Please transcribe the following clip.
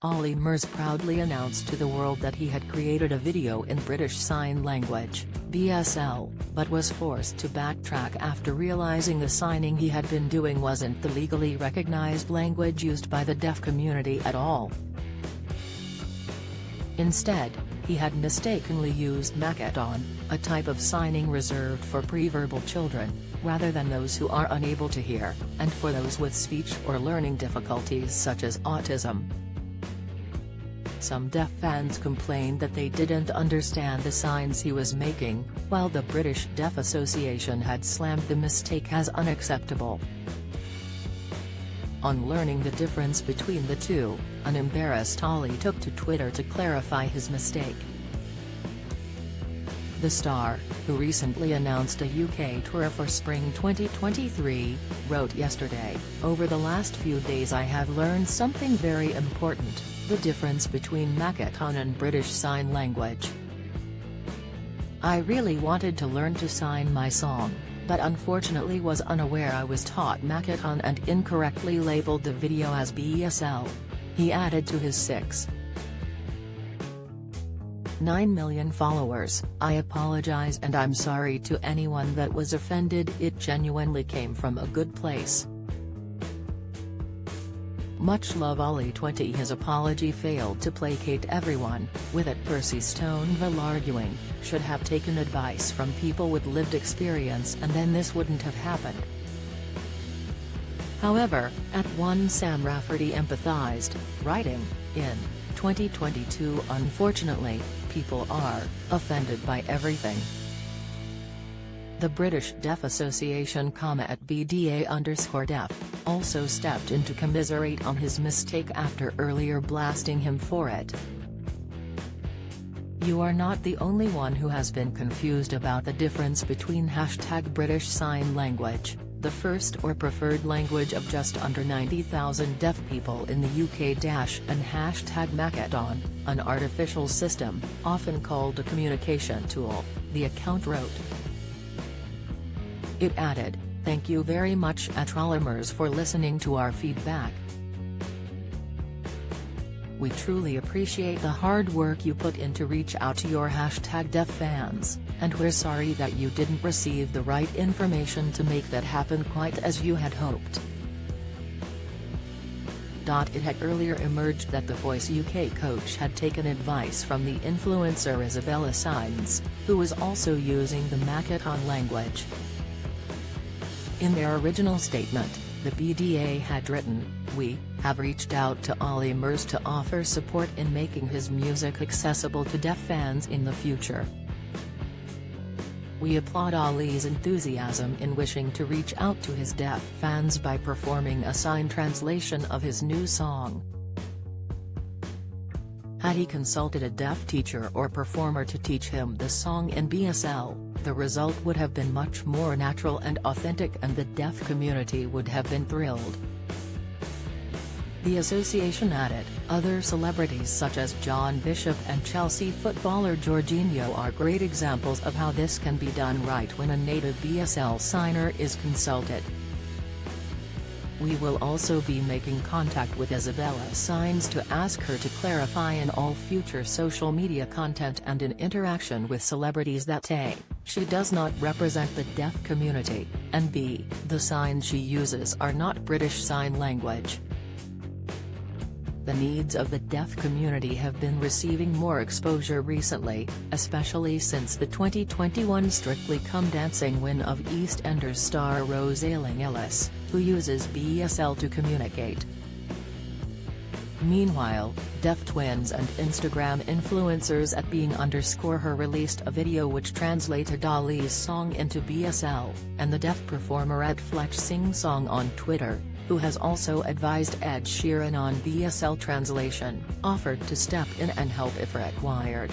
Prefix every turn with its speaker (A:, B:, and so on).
A: Olly Murs proudly announced to the world that he had created a video in British Sign Language, BSL, but was forced to backtrack after realising the signing he had been doing wasn't the legally recognised language used by the deaf community at all. Instead, he had mistakenly used Makaton, a type of signing reserved for pre-verbal children, rather than those who are unable to hear, and for those with speech or learning difficulties such as autism. Some deaf fans complained that they didn't understand the signs he was making, while the British Deaf Association had slammed the mistake as unacceptable. On learning the difference between the two, an embarrassed Olly took to Twitter to clarify his mistake. The star, who recently announced a UK tour for spring 2023, wrote yesterday, "Over the last few days I have learned something very important, the difference between Makaton and British Sign Language. I really wanted to learn to sign my song, but unfortunately was unaware I was taught Makaton and incorrectly labeled the video as BSL." He added to his 6.9 million followers, "I apologize and I'm sorry to anyone that was offended. It genuinely came from a good place. Much love Olly 20." His apology failed to placate everyone, with it Percy Stoneville arguing, "Should have taken advice from people with lived experience and then this wouldn't have happened." However, at one Sam Rafferty empathized, writing, "In 2022 unfortunately, people are offended by everything." The British Deaf Association at BDA_Deaf, also stepped in to commiserate on his mistake after earlier blasting him for it. "You are not the only one who has been confused about the difference between #British Sign Language, the first or preferred language of just under 90,000 deaf people in the UK and #Makaton, an artificial system, often called a communication tool," the account wrote. It added, "Thank you very much at Olly Murs for listening to our feedback. We truly appreciate the hard work you put in to reach out to your #Deaf fans, and we're sorry that you didn't receive the right information to make that happen quite as you had hoped." It had earlier emerged that the Voice UK coach had taken advice from the influencer Isabella Signs, who was also using the Makaton language. In their original statement, the BDA had written, "We have reached out to Olly Murs to offer support in making his music accessible to deaf fans in the future. We applaud Olly's enthusiasm in wishing to reach out to his deaf fans by performing a sign translation of his new song. Had he consulted a deaf teacher or performer to teach him the song in BSL, the result would have been much more natural and authentic and the deaf community would have been thrilled." The association added, "Other celebrities such as John Bishop and Chelsea footballer Jorginho are great examples of how this can be done right when a native BSL signer is consulted. We will also be making contact with Isabella Signs to ask her to clarify in all future social media content and in interaction with celebrities that A, she does not represent the deaf community, and B, the signs she uses are not British Sign Language." The needs of the deaf community have been receiving more exposure recently, especially since the 2021 Strictly Come Dancing win of EastEnders star Rose Ayling-Ellis, who uses BSL to communicate. Meanwhile, deaf twins and Instagram influencers at @being_her released a video which translated Olly's song into BSL, and the deaf performer at Fletch Sing Song on Twitter, who has also advised Ed Sheeran on BSL translation, offered to step in and help if required.